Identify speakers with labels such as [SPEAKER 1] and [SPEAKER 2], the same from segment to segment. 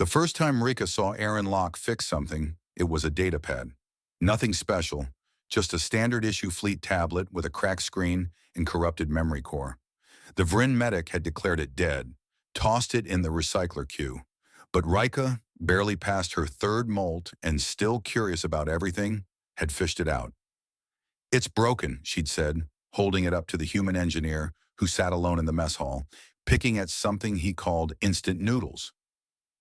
[SPEAKER 1] The first time Rika saw Aaron Locke fix something, it was a datapad. Nothing special, just a standard issue fleet tablet with a cracked screen and corrupted memory core. The Vryn medic had declared it dead, tossed it in the recycler queue. But Rika, barely past her third molt and still curious about everything, had fished it out. "It's broken," she'd said, holding it up to the human engineer who sat alone in the mess hall, picking at something he called instant noodles.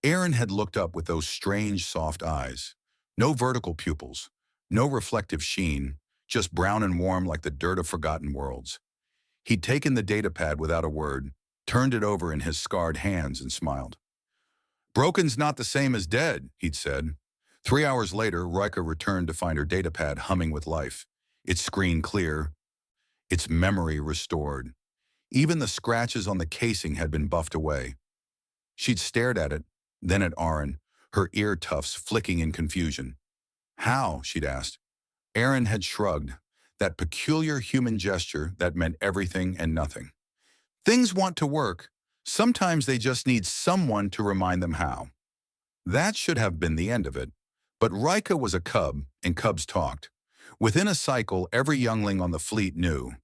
[SPEAKER 1] Aaron had looked up with those strange, soft eyes. No vertical pupils, no reflective sheen, just brown and warm like the dirt of forgotten worlds. He'd taken the datapad without a word, turned it over in his scarred hands and smiled. "Broken's not the same as dead," he'd said. 3 hours later, Rika returned to find her datapad humming with life, its screen clear, its memory restored. Even the scratches on the casing had been buffed away. She'd stared at it, then at Aaron, her ear tufts flicking in confusion. "How?" she'd asked. Aaron had shrugged, that peculiar human gesture that meant everything and nothing. "Things want to work. Sometimes they just need someone to remind them how." That should have been the end of it. But Rika was a cub, and cubs talked. Within a cycle, every youngling on the fleet knew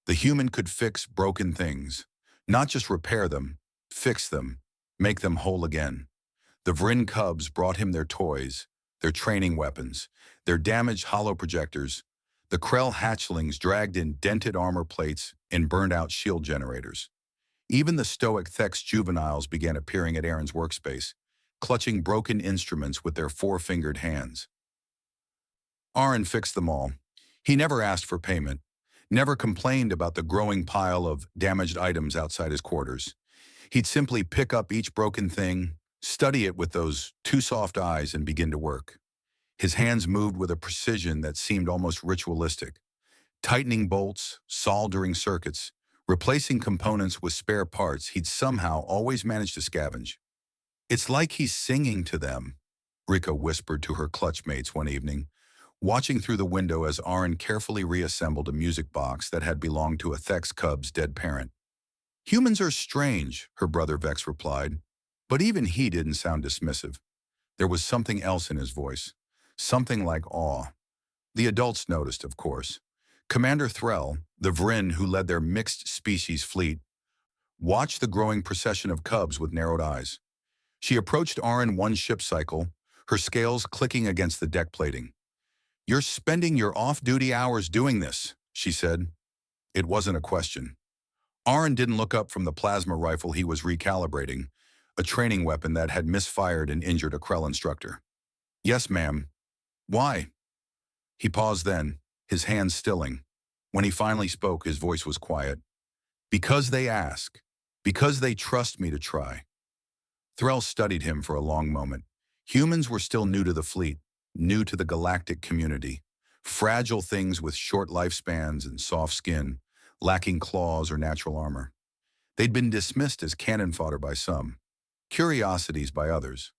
[SPEAKER 1] the human could fix broken things, not just repair them, fix them, make them whole again. The Vryn cubs brought him their toys, their training weapons, their damaged holoprojectors. The Krell hatchlings dragged in dented armor plates and burned-out shield generators. Even the stoic Thex juveniles began appearing at Aaron's workspace, clutching broken instruments with their four-fingered hands. Aaron fixed them all. He never asked for payment, never complained about the growing pile of damaged items outside his quarters. He'd simply pick up each broken thing, study it with those two soft eyes, and begin to work. His hands moved with a precision that seemed almost ritualistic, tightening bolts, soldering circuits, replacing components with spare parts he'd somehow always managed to scavenge. "It's like he's singing to them," Rika whispered to her clutchmates one evening, watching through the window as Aaron carefully reassembled a music box that had belonged to a Thex cub's dead parent. "Humans are strange," her brother Vex replied, but even he didn't sound dismissive. There was something else in his voice, something like awe. The adults noticed, of course. Commander Threll, the Vryn who led their mixed-species fleet, watched the growing procession of cubs with narrowed eyes. She approached Aaron one ship cycle, her scales clicking against the deck plating. "You're spending your off-duty hours doing this," she said. It wasn't a question. Aaron didn't look up from the plasma rifle he was recalibrating, a training weapon that had misfired and injured a Krell instructor. "Yes, ma'am." "Why?" He paused then, his hands stilling. When he finally spoke, his voice was quiet. "Because they ask. Because they trust me to try." Threll studied him for a long moment. Humans were still new to the fleet, new to the galactic community. Fragile things with short lifespans and soft skin, lacking claws or natural armor. They'd been dismissed as cannon fodder by some, curiosities by others.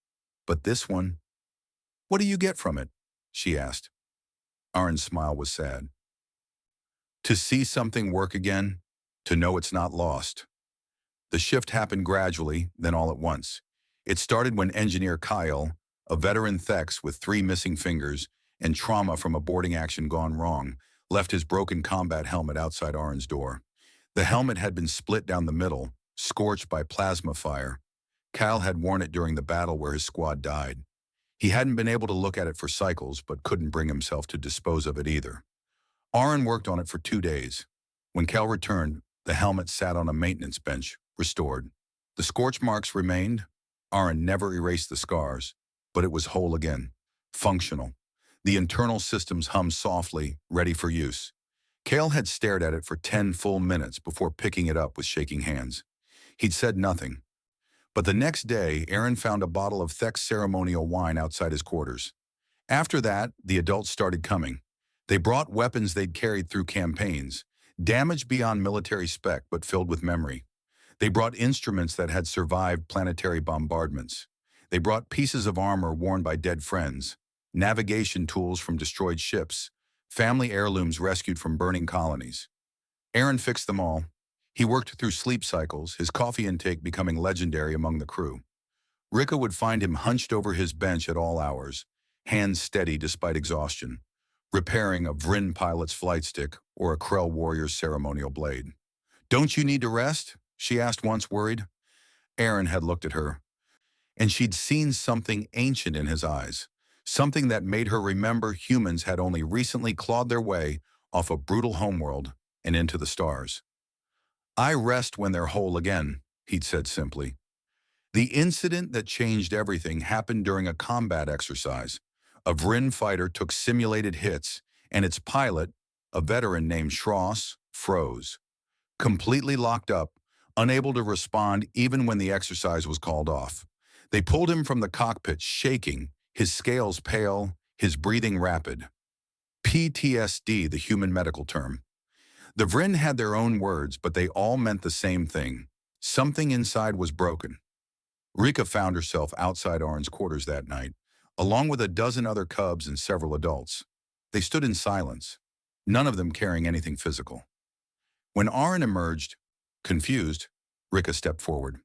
[SPEAKER 1] But this one, "What do you get from it?" she asked. Aaron's smile was sad. "To see something work again, to know it's not lost." The shift happened gradually, then all at once. It started when Engineer Kyle, a veteran Thex with 3 missing fingers and trauma from a boarding action gone wrong, left his broken combat helmet outside Aaron's door. The helmet had been split down the middle, scorched by plasma fire. Kyle had worn it during the battle where his squad died. He hadn't been able to look at it for cycles, but couldn't bring himself to dispose of it either. Aaron worked on it for 2 days. When Cal returned, the helmet sat on a maintenance bench, restored. The scorch marks remained. Aaron never erased the scars, but it was whole again, functional. The internal systems hummed softly, ready for use. Cale had stared at it for 10 full minutes before picking it up with shaking hands. He'd said nothing. But the next day, Aaron found a bottle of Thex ceremonial wine outside his quarters. After that, the adults started coming. They brought weapons they'd carried through campaigns, damaged beyond military spec but filled with memory. They brought instruments that had survived planetary bombardments. They brought pieces of armor worn by dead friends, navigation tools from destroyed ships, family heirlooms rescued from burning colonies. Aaron fixed them all. He worked through sleep cycles, his coffee intake becoming legendary among the crew. Rika would find him hunched over his bench at all hours, hands steady despite exhaustion, repairing a Vryn pilot's flight stick or a Krell warrior's ceremonial blade. "Don't you need to rest?" she asked once, worried. Aaron had looked at her, and she'd seen something ancient in his eyes, something that made her remember humans had only recently clawed their way off a brutal homeworld and into the stars. "I rest when they're whole again," he'd said simply. The incident that changed everything happened during a combat exercise. A Vryn fighter took simulated hits, and its pilot, a veteran named Schross, froze, completely locked up, unable to respond even when the exercise was called off. They pulled him from the cockpit shaking, his scales pale, his breathing rapid. PTSD, the human medical term. The Vryn had their own words, but they all meant the same thing. Something inside was broken. Rika found herself outside Arn's quarters that night, along with a dozen other cubs and several adults. They stood in silence, none of them carrying anything physical. When Arn emerged, confused, Rika stepped forward.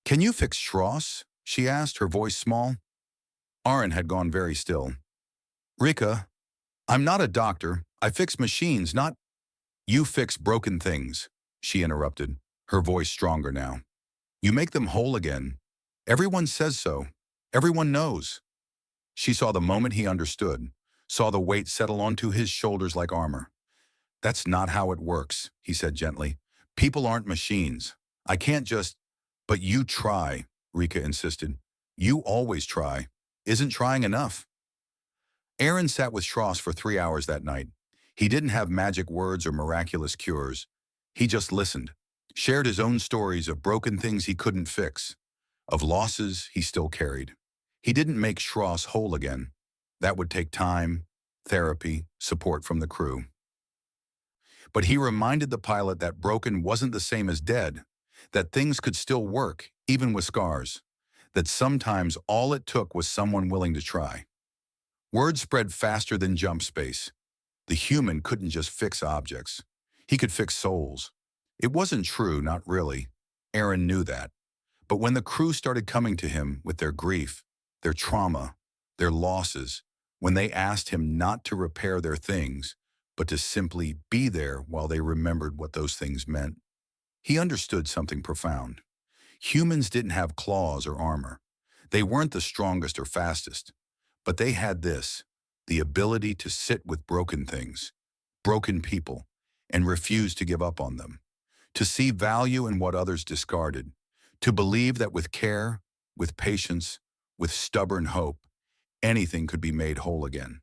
[SPEAKER 1] "Can you fix Schross?" she asked, her voice small. Arn had gone very still. "Rika, I'm not a doctor. I fix machines, not—" "You fix broken things," she interrupted, her voice stronger now. "You make them whole again. Everyone says so. Everyone knows." She saw the moment he understood, saw the weight settle onto his shoulders like armor. "That's not how it works," he said gently. "People aren't machines. I can't just—" "But you try," Rika insisted. "You always try. Isn't trying enough?" Aaron sat with Schross for 3 hours that night. He didn't have magic words or miraculous cures. He just listened, shared his own stories of broken things he couldn't fix, of losses he still carried. He didn't make Schross whole again. That would take time, therapy, support from the crew. But he reminded the pilot that broken wasn't the same as dead, that things could still work, even with scars, that sometimes all it took was someone willing to try. Word spread faster than jump space. The human couldn't just fix objects. He could fix souls. It wasn't true, not really. Aaron knew that. But when the crew started coming to him with their grief, their trauma, their losses, when they asked him not to repair their things, but to simply be there while they remembered what those things meant, he understood something profound. Humans didn't have claws or armor. They weren't the strongest or fastest. But they had this, the ability to sit with broken things, broken people, and refuse to give up on them, to see value in what others discarded, to believe that with care, with patience, with stubborn hope, anything could be made whole again.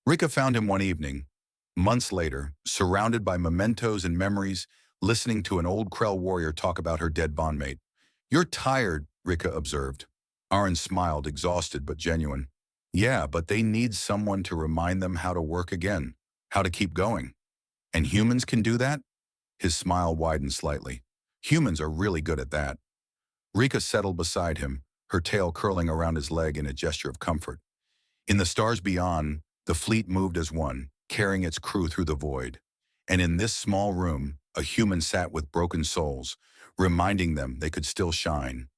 [SPEAKER 1] Rika found him one evening, months later, surrounded by mementos and memories, listening to an old Krell warrior talk about her dead bondmate. "You're tired," Rika observed. Arn smiled, exhausted but genuine. "Yeah, but they need someone to remind them how to work again, how to keep going. And humans can do that?" His smile widened slightly. "Humans are really good at that." Rika settled beside him, her tail curling around his leg in a gesture of comfort. In the stars beyond, the fleet moved as one, carrying its crew through the void. And in this small room, a human sat with broken souls, reminding them they could still shine,